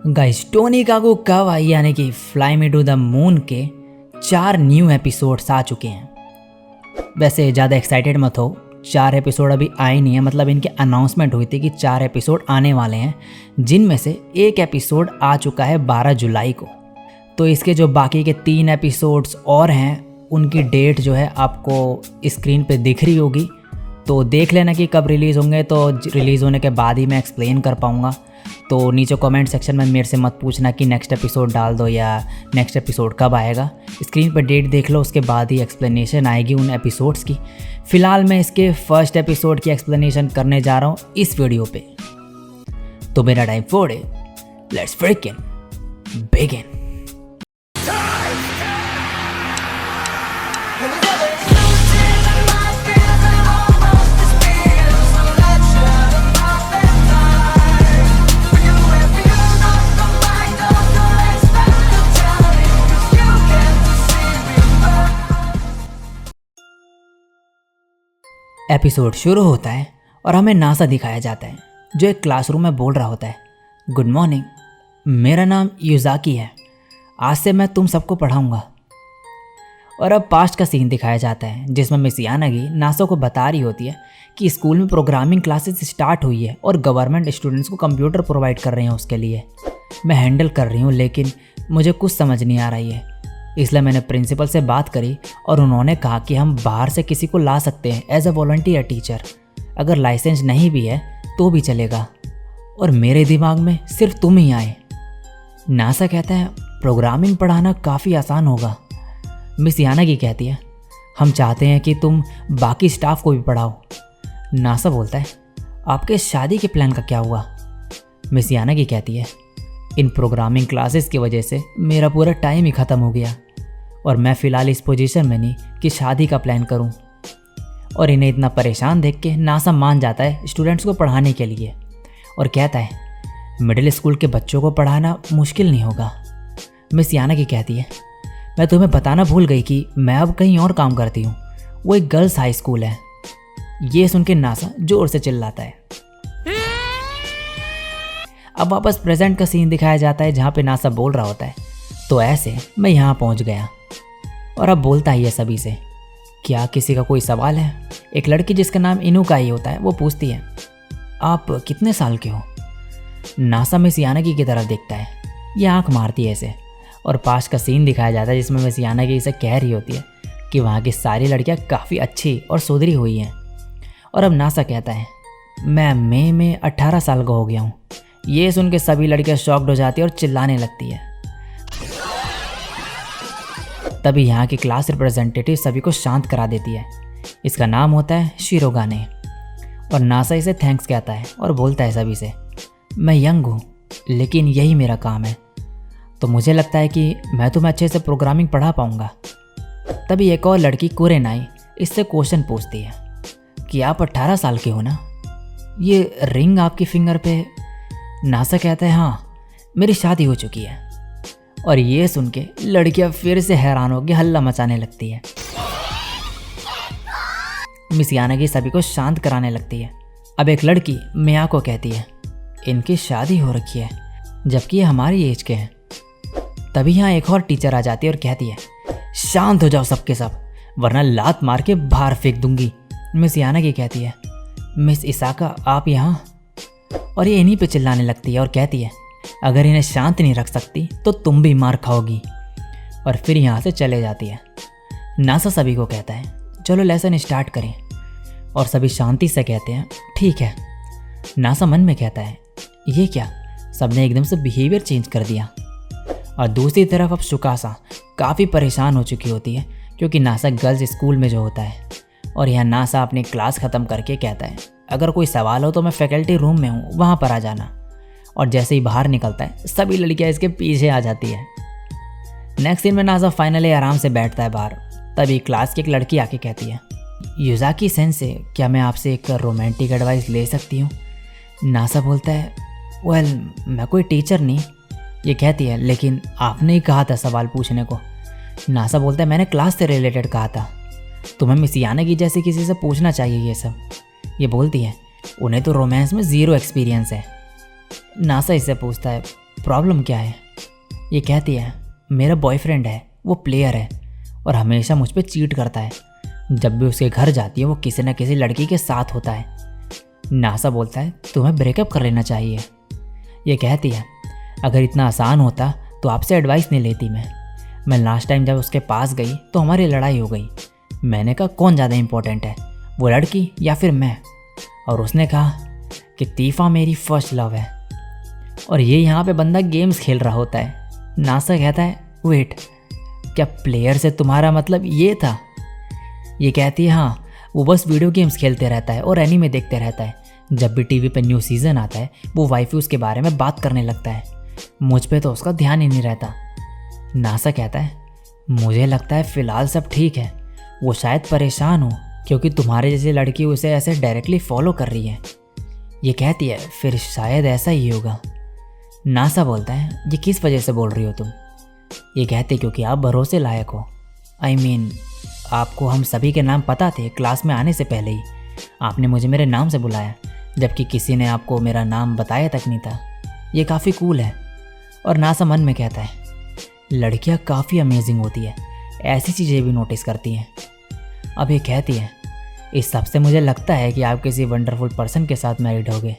Guys Tony काकू कब आई यानी कि fly me to the moon के 4 न्यू एपिसोड्स आ चुके हैं। वैसे ज़्यादा एक्साइटेड मत हो, 4 एपिसोड अभी आए नहीं है, मतलब इनकी अनाउंसमेंट हुई थी कि 4 एपिसोड आने वाले हैं, जिनमें से एक एपिसोड आ चुका है 12 जुलाई को। तो इसके जो बाकी के 3 एपिसोड्स और हैं उनकी डेट जो है आपको स्क्रीन पे दिख रही होगी, तो देख लेना कि कब रिलीज़ होंगे। तो रिलीज़ होने के बाद ही मैं एक्सप्लेन कर पाऊँगा। तो नीचे कमेंट सेक्शन में मेरे से मत पूछना कि नेक्स्ट एपिसोड डाल दो या नेक्स्ट एपिसोड कब आएगा। स्क्रीन पर डेट देख लो, उसके बाद ही एक्सप्लेनेशन आएगी उन एपिसोड्स की। फ़िलहाल मैं इसके फर्स्ट एपिसोड की एक्सप्लेनेशन करने जा रहा हूँ इस वीडियो पे। तो मेरा टाइम फोड़ है, लेट्स फ्रिकिंग बिगिन। एपिसोड शुरू होता है और हमें नासा दिखाया जाता है जो एक क्लासरूम में बोल रहा होता है, गुड मॉर्निंग, मेरा नाम युजाकी है, आज से मैं तुम सबको पढ़ाऊंगा। और अब पास्ट का सीन दिखाया जाता है जिसमें मिस यानागी नासा को बता रही होती है कि स्कूल में प्रोग्रामिंग क्लासेस स्टार्ट हुई है और गवर्नमेंट स्टूडेंट्स को कंप्यूटर प्रोवाइड कर रहे हैं उसके लिए। मैं हैंडल कर रही हूँ लेकिन मुझे कुछ समझ नहीं आ रही है, इसलिए मैंने प्रिंसिपल से बात करी और उन्होंने कहा कि हम बाहर से किसी को ला सकते हैं एज अ वॉलंटियर टीचर, अगर लाइसेंस नहीं भी है तो भी चलेगा। और मेरे दिमाग में सिर्फ तुम ही आए। नासा कहता है प्रोग्रामिंग पढ़ाना काफ़ी आसान होगा। मिस यानागी कहती है हम चाहते हैं कि तुम बाकी स्टाफ को भी पढ़ाओ। नासा बोलता है आपके शादी के प्लान का क्या हुआ? मिस यानागी कहती है इन प्रोग्रामिंग क्लासेस की वजह से मेरा पूरा टाइम ही ख़त्म हो गया और मैं फ़िलहाल इस पोजीशन में नहीं कि शादी का प्लान करूं। और इन्हें इतना परेशान देख के नासा मान जाता है स्टूडेंट्स को पढ़ाने के लिए और कहता है मिडिल स्कूल के बच्चों को पढ़ाना मुश्किल नहीं होगा। मिस यानागी कहती है मैं तुम्हें बताना भूल गई कि मैं अब कहीं और काम करती हूँ, वो एक गर्ल्स हाई स्कूल है। ये सुन के नासा ज़ोर से चिल्लाता है। अब वापस प्रेजेंट का सीन दिखाया जाता है जहाँ पे नासा बोल रहा होता है तो ऐसे मैं यहाँ पहुँच गया। और अब बोलता है ये सभी से, क्या किसी का कोई सवाल है? एक लड़की जिसका नाम इनुकाई होता है वो पूछती है आप कितने साल के हो? नासा मिस यानागी की तरफ देखता है, ये आंख मारती है ऐसे। और पास्ट का सीन दिखाया जाता है जिसमें मिस यानागी इसे कह रही होती है कि वहाँ की सारी लड़कियाँ काफ़ी अच्छी और सुधरी हुई हैं। और अब नासा कहता है मैं मई में 18 साल का हो गया हूँ। ये सुन के सभी लड़कियां शॉक्ड हो जाती है और चिल्लाने लगती है। तभी यहाँ की क्लास रिप्रेजेंटेटिव सभी को शांत करा देती है। इसका नाम होता है शिरोगाने। और नासा इसे थैंक्स कहता है और बोलता है सभी से मैं यंग हूँ लेकिन यही मेरा काम है, तो मुझे लगता है कि मैं तुम्हें अच्छे से प्रोग्रामिंग पढ़ा पाऊँगा। तभी एक और लड़की कुरेनाई इससे क्वेश्चन पूछती है कि आप 18 साल के हो ना, ये रिंग आपकी फिंगर पे? नासा कहता है हाँ, मेरी शादी हो चुकी है। और ये सुन के लड़कियां फिर से हैरान होकर हल्ला मचाने लगती है। मिस यानागी सभी को शांत कराने लगती है। अब एक लड़की मियाको कहती है इनकी शादी हो रखी है जबकि ये हमारी एज के हैं। तभी यहाँ एक और टीचर आ जाती है और कहती है शांत हो जाओ सबके सब, वरना लात मार के बाहर फेंक दूंगी। मिस यानागी कहती है मिस इसाका आप यहाँ? और ये इन्हीं पे चिल्लाने लगती है और कहती है अगर इन्हें शांत नहीं रख सकती तो तुम भी मार खाओगी। और फिर यहाँ से चले जाती है। नासा सभी को कहता है चलो लेसन स्टार्ट करें, और सभी शांति से कहते हैं ठीक है। नासा मन में कहता है ये क्या, सबने एकदम से बिहेवियर चेंज कर दिया। और दूसरी तरफ अब सुकासा काफ़ी परेशान हो चुकी होती है क्योंकि नासा गर्ल्स स्कूल में जो होता है। और यहाँ नासा अपनी क्लास ख़त्म करके कहता है अगर कोई सवाल हो तो मैं फैकल्टी रूम में हूँ, वहाँ पर आ जाना। और जैसे ही बाहर निकलता है सभी लड़कियाँ इसके पीछे आ जाती है। नेक्स्ट सीन में नासा फाइनली आराम से बैठता है बाहर। तभी क्लास की एक लड़की आके कहती है युजाकी सेंसे, क्या मैं आपसे एक रोमांटिक एडवाइस ले सकती हूँ? नासा बोलता है वेल मैं कोई टीचर नहीं। ये कहती है लेकिन आपने ही कहा था सवाल पूछने को। नासा बोलता है मैंने क्लास से रिलेटेड कहा था, तुम्हें मिस यानागी जैसे किसी से पूछना चाहिए ये सब। ये बोलती है उन्हें तो रोमांस में ज़ीरो एक्सपीरियंस है। नासा इससे पूछता है प्रॉब्लम क्या है? ये कहती है मेरा बॉयफ्रेंड है, वो प्लेयर है और हमेशा मुझ पे चीट करता है। जब भी उसके घर जाती है वो किसी न किसी लड़की के साथ होता है। नासा बोलता है तुम्हें ब्रेकअप कर लेना चाहिए। ये कहती है अगर इतना आसान होता तो आपसे एडवाइस नहीं लेती मैं लास्ट टाइम जब उसके पास गई तो हमारी लड़ाई हो गई। मैंने कहा कौन ज़्यादा इम्पोर्टेंट है, वो लड़की या फिर मैं? और उसने कहा कि तीफा मेरी फर्स्ट लव है। और ये यहाँ पे बंदा गेम्स खेल रहा होता है। नासा कहता है वेट, क्या प्लेयर से तुम्हारा मतलब ये था? ये कहती है हाँ, वो बस वीडियो गेम्स खेलते रहता है और एनीमे देखते रहता है। जब भी टीवी पे न्यू सीज़न आता है वो वाइफी उसके बारे में बात करने लगता है। मुझ पे तो उसका ध्यान ही नहीं रहता। नासा कहता है मुझे लगता है फ़िलहाल सब ठीक है, वो शायद परेशान हो क्योंकि तुम्हारे जैसी लड़की उसे ऐसे डायरेक्टली फॉलो कर रही है। ये कहती है फिर शायद ऐसा ही होगा। नासा बोलता है ये किस वजह से बोल रही हो तुम? ये कहते क्योंकि आप भरोसे लायक हो। आई मीन आपको हम सभी के नाम पता थे क्लास में आने से पहले ही। आपने मुझे मेरे नाम से बुलाया जबकि किसी ने आपको मेरा नाम बताया तक नहीं था। ये काफ़ी कूल है। और नासा मन में कहता है लड़कियां काफ़ी अमेजिंग होती है, ऐसी चीज़ें भी नोटिस करती हैं। अब ये कहती है इस सब से मुझे लगता है कि आप किसी वंडरफुल पर्सन के साथ मैरिड होगे।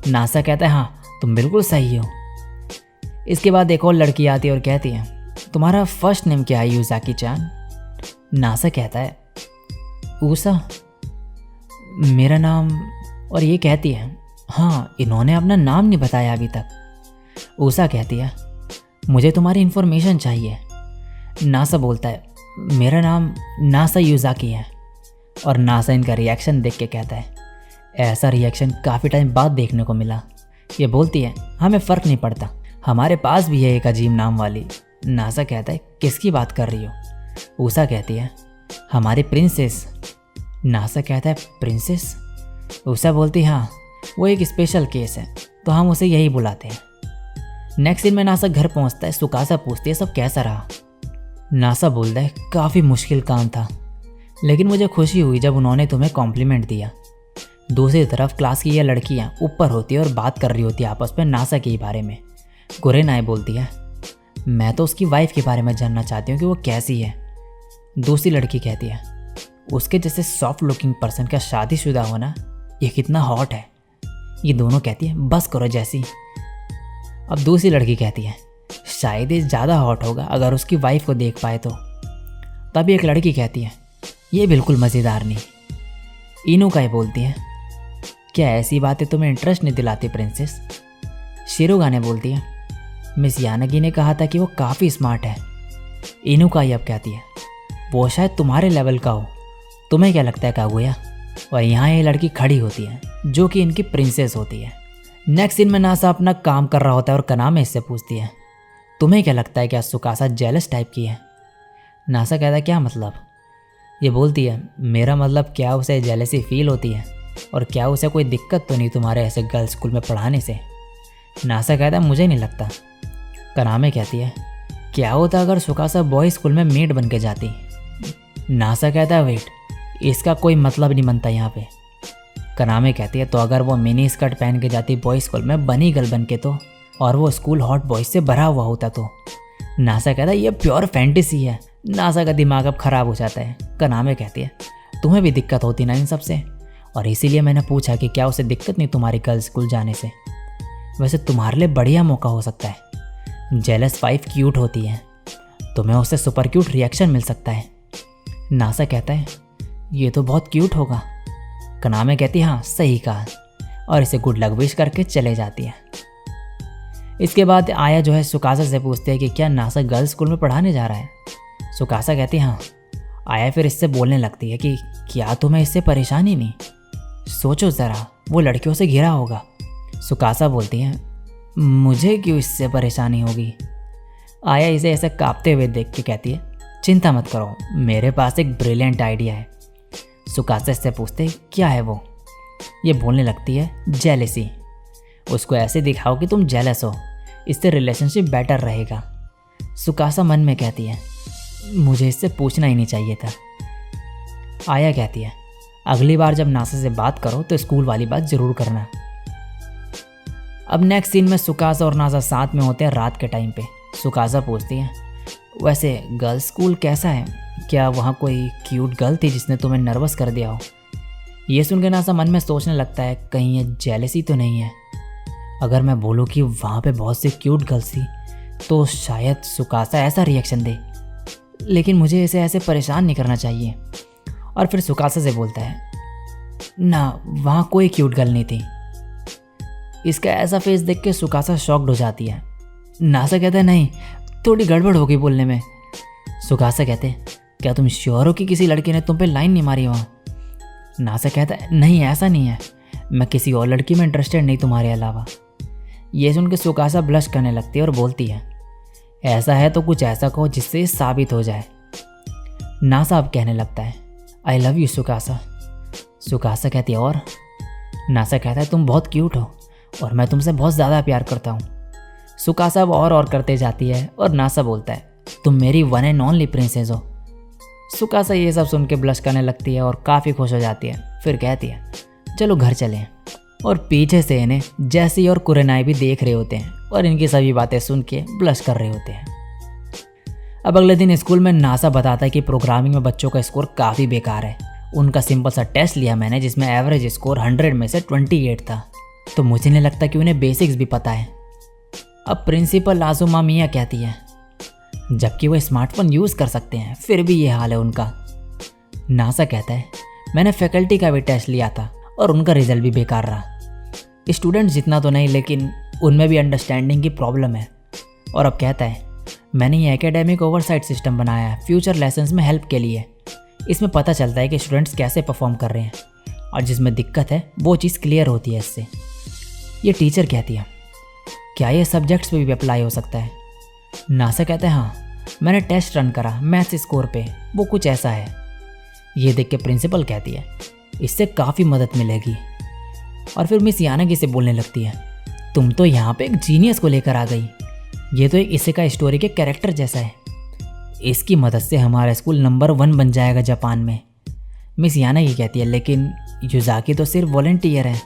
नासा कहता है हाँ तुम बिल्कुल सही हो। इसके बाद एक और लड़की आती है और कहती है तुम्हारा फर्स्ट नेम क्या है यूजाकी चान? नासा कहता है ऊसा मेरा नाम। और ये कहती है हाँ इन्होंने अपना नाम नहीं बताया अभी तक। ऊसा कहती है मुझे तुम्हारी इन्फॉर्मेशन चाहिए। नासा बोलता है मेरा नाम नासा यूजाकी है। और नासा इनका रिएक्शन देख के कहता है ऐसा रिएक्शन काफ़ी टाइम बाद देखने को मिला। ये बोलती है हमें फ़र्क नहीं पड़ता, हमारे पास भी है एक अजीब नाम वाली। नासा कहता है किसकी बात कर रही हो? ऊषा कहती है हमारी प्रिंसेस। नासा कहता है प्रिंसेस? ऊषा बोलती है हाँ वो एक स्पेशल केस है तो हम उसे यही बुलाते हैं। नेक्स्ट दिन में नासा घर पहुंचता है। सुकासा पूछती है सब कैसा रहा? नासा बोलता है काफ़ी मुश्किल काम था लेकिन मुझे खुशी हुई जब उन्होंने तुम्हें कॉम्प्लीमेंट दिया। दूसरी तरफ क्लास की ये लड़कियां ऊपर होती है और बात कर रही होती है आपस में नासा के बारे में। गुरेनाए बोलती है मैं तो उसकी वाइफ के बारे में जानना चाहती हूँ कि वो कैसी है। दूसरी लड़की कहती है उसके जैसे सॉफ्ट लुकिंग पर्सन का शादीशुदा होना ये कितना हॉट है। ये दोनों कहती है बस करो जैसी। अब दूसरी लड़की कहती है शायद ये ज़्यादा हॉट होगा अगर उसकी वाइफ को देख पाए तो। तभी एक लड़की कहती है ये बिल्कुल मज़ेदार नहीं। इनुकाई बोलती है क्या ऐसी बातें तुम्हें इंटरेस्ट नहीं दिलाती प्रिंसेस? शिरोगाने बोलती है मिस यानागी ने कहा था कि वो काफ़ी स्मार्ट है। इनुकाई अब कहती है वो शायद तुम्हारे लेवल का हो, तुम्हें क्या लगता है कागुया? और यहाँ ये लड़की खड़ी होती है जो कि इनकी प्रिंसेस होती है। नेक्स्ट सीन में नासा अपना काम कर रहा होता है और कनामे इससे पूछती है तुम्हें क्या लगता है क्या सुकासा जेलस टाइप की है? नासा कहता है क्या मतलब? ये बोलती है मेरा मतलब क्या उसे जेलसी फील होती है और क्या उसे कोई दिक्कत तो नहीं तुम्हारे ऐसे गर्ल्स स्कूल में पढ़ाने से? नासा कहता है मुझे नहीं लगता। कनामे कहती है क्या होता अगर सुकासा बॉय स्कूल में मेड बन के जाती? नासा कहता है वेट, इसका कोई मतलब नहीं बनता यहाँ पे। कनामे कहती है तो अगर वो मिनी स्कर्ट पहन के जाती बॉय स्कूल में बनी गर्ल बन के तो, और वो स्कूल हॉट बॉयज से भरा हुआ होता तो? नासा कहता है ये प्योर फैंटेसी है। नासा का दिमाग अब ख़राब हो जाता है। कनामे कहती है तुम्हें भी दिक्कत होती ना इन सब से, और इसीलिए मैंने पूछा कि क्या उसे दिक्कत नहीं तुम्हारी गर्ल्स स्कूल जाने से? वैसे तुम्हारे लिए बढ़िया मौका हो सकता है। जेलस वाइफ क्यूट होती है, तुम्हें उससे सुपर क्यूट रिएक्शन मिल सकता है। नासा कहता है ये तो बहुत क्यूट होगा। कनामे कहती है हाँ सही कहा, और इसे गुड लक विश करके चले जाती है। इसके बाद आया जो है सुकासा से पूछते हैं कि क्या नासा गर्ल्स स्कूल में पढ़ाने जा रहा है? सुकासा कहती है हाँ। आया फिर इससे बोलने लगती है कि क्या तुम्हें इससे परेशानी नहीं? सोचो ज़रा, वो लड़कियों से घिरा होगा। सुकासा बोलती है मुझे क्यों इससे परेशानी होगी? आया इसे ऐसे कांपते हुए देख के कहती है चिंता मत करो, मेरे पास एक ब्रिलियंट आइडिया है। सुकासा इससे पूछते क्या है वो? ये बोलने लगती है जेलसी। उसको ऐसे दिखाओ कि तुम जेलस हो, इससे रिलेशनशिप बेटर रहेगा। सुकासा मन में कहती है मुझे इससे पूछना ही नहीं चाहिए था। आया कहती है अगली बार जब नासा से बात करो तो स्कूल वाली बात ज़रूर करना। अब नेक्स्ट सीन में सुकासा और नासा साथ में होते हैं रात के टाइम पे। सुकासा पूछती है, वैसे गर्ल्स स्कूल कैसा है? क्या वहाँ कोई क्यूट गर्ल थी जिसने तुम्हें नर्वस कर दिया हो? ये सुन के नासा मन में सोचने लगता है कहीं ये जेलसी तो नहीं है। अगर मैं बोलूँ कि वहाँ पे बहुत सी क्यूट गर्ल्स थी तो शायद सुकासा ऐसा रिएक्शन दे, लेकिन मुझे इसे ऐसे परेशान नहीं करना चाहिए। और फिर सुकासा से बोलता है, ना वहाँ कोई क्यूट गर्ल नहीं थी। इसका ऐसा फेस देख के सुकासा शॉक्ड हो जाती है। नासा कहता है, नहीं थोड़ी गड़बड़ होगी बोलने में। सुकासा कहते हैं, क्या तुम श्योर हो कि किसी लड़के ने तुम पे लाइन नहीं मारी वहाँ? नासा कहता है, नहीं ऐसा नहीं है, मैं किसी और लड़की में इंटरेस्टेड नहीं तुम्हारे अलावा। ये सुन के सुकासा ब्लश करने लगती है और बोलती है, ऐसा है तो कुछ ऐसा कहो जिससे साबित हो जाए। नासा अब कहने लगता है, आई लव यू सुकासा। सुकासा कहती है, और? नासा कहता है, तुम बहुत क्यूट हो और मैं तुमसे बहुत ज़्यादा प्यार करता हूँ। सुकासा अब और करते जाती है और नासा बोलता है, तुम मेरी वन एंड ओनली प्रिंसेस हो। सुकासा ये सब सुन के ब्लश करने लगती है और काफ़ी खुश हो जाती है। फिर कहती है, चलो घर चलें। और पीछे से इन्हें जैसी और कुरेनाई भी देख रहे होते हैं और इनकी सभी बातें सुन के ब्लश कर रहे होते हैं। अब अगले दिन स्कूल में नासा बताता है कि प्रोग्रामिंग में बच्चों का स्कोर काफ़ी बेकार है। उनका सिंपल सा टेस्ट लिया मैंने जिसमें एवरेज स्कोर 100 में से 28 था, तो मुझे नहीं लगता कि उन्हें बेसिक्स भी पता है। अब प्रिंसिपल आजुमा मिया कहती है, जबकि वो स्मार्टफोन यूज़ कर सकते हैं फिर भी ये हाल है उनका। नासा कहता है, मैंने फैकल्टी का भी टेस्ट लिया था और उनका रिजल्ट भी बेकार रहा। स्टूडेंट्स जितना तो नहीं, लेकिन उनमें भी अंडरस्टैंडिंग की प्रॉब्लम है। और अब कहता है, मैंने ये एकेडमिक ओवरसाइट सिस्टम बनाया है फ्यूचर लेसन्स में हेल्प के लिए। इसमें पता चलता है कि स्टूडेंट्स कैसे परफॉर्म कर रहे हैं और जिसमें दिक्कत है वो चीज़ क्लियर होती है इससे। ये टीचर कहती है, क्या ये सब्जेक्ट्स पे भी अप्लाई हो सकता है? नासा कहता है, हाँ मैंने टेस्ट रन करा मैथ्स स्कोर पे, वो कुछ ऐसा है। ये देख के प्रिंसिपल कहती है, इससे काफ़ी मदद मिलेगी। और फिर मिस यानागी से बोलने लगती है, तुम तो यहाँ पे एक जीनियस को लेकर आ गई। ये तो एक इसेका स्टोरी के कैरेक्टर जैसा है। इसकी मदद से हमारा स्कूल नंबर 1 बन जाएगा जापान में। मिस यानागी कहती है, लेकिन युजाकी तो सिर्फ वॉलंटियर है।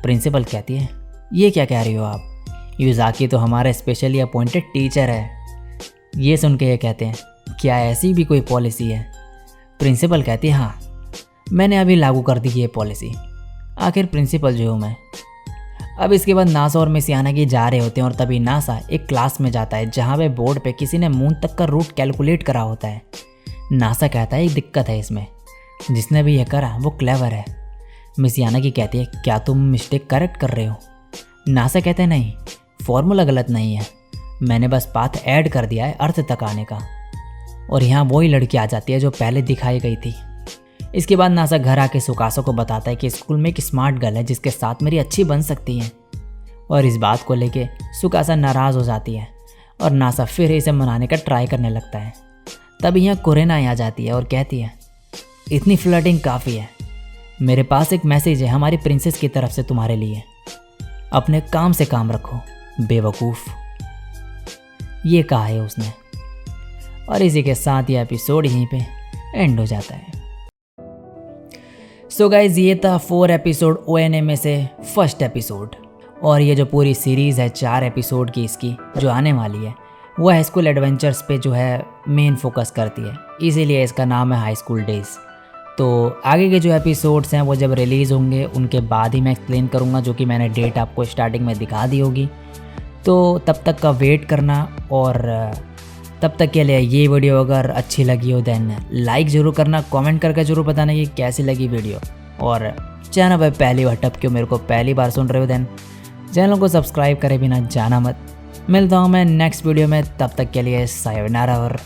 प्रिंसिपल कहती है, ये क्या कह रही हो आप? युजाकी तो हमारा स्पेशली अपॉइंटेड टीचर है। ये सुन के ये कहते हैं, क्या ऐसी भी कोई पॉलिसी है? प्रिंसिपल कहती है, हाँ मैंने अभी लागू कर दी ये पॉलिसी। आखिर प्रिंसिपल जो हूँ मैं। अब इसके बाद नासा और मिस यानागी जा रहे होते हैं और तभी नासा एक क्लास में जाता है जहाँ पे बोर्ड पे किसी ने मून तक का रूट कैलकुलेट करा होता है। नासा कहता है, एक दिक्कत है इसमें, जिसने भी यह करा वो क्लेवर है। मिस यानागी कहती है, क्या तुम मिस्टेक करेक्ट कर रहे हो? नासा कहते हैं, नहीं फॉर्मूला गलत नहीं है, मैंने बस पाथ ऐड कर दिया है अर्थ तक आने का। और यहाँ वही लड़की आ जाती है जो पहले दिखाई गई थी। इसके बाद नासा घर आके सुकासा को बताता है कि स्कूल में एक स्मार्ट गर्ल है जिसके साथ मेरी अच्छी बन सकती है। और इस बात को लेके सुकासा नाराज़ हो जाती है और नासा फिर इसे मनाने का ट्राई करने लगता है। तब यहाँ कुरेनाई आ जाती है और कहती है, इतनी फ्लर्टिंग काफ़ी है, मेरे पास एक मैसेज है हमारी प्रिंसेस की तरफ से तुम्हारे लिए, अपने काम से काम रखो बेवकूफ़। ये कहा है उसने। और इसी के साथ ये एपिसोड यहीं पे एंड हो जाता है। सो गाइज, ये था 4 एपिसोड ONA में से फर्स्ट एपिसोड। और ये जो पूरी सीरीज़ है 4 एपिसोड की इसकी जो आने वाली है वो हाई स्कूल एडवेंचर्स पे जो है मेन फोकस करती है, इसीलिए इसका नाम है हाई स्कूल डेज़। तो आगे के जो एपिसोड्स हैं वो जब रिलीज़ होंगे उनके बाद ही मैं एक्सप्लेन करूँगा, जो कि मैंने डेट आपको स्टार्टिंग में दिखा दी होगी। तो तब तक का वेट करना। और तब तक के लिए ये वीडियो अगर अच्छी लगी हो देन लाइक ज़रूर करना, कमेंट करके ज़रूर बताना कि कैसी लगी वीडियो। और चैनल पर पहली बार टप क्यों मेरे को पहली बार सुन रहे हो देन चैनल को सब्सक्राइब करे बिना जाना मत। मिलता हूँ मैं नेक्स्ट वीडियो में, तब तक के लिए सायोनारा और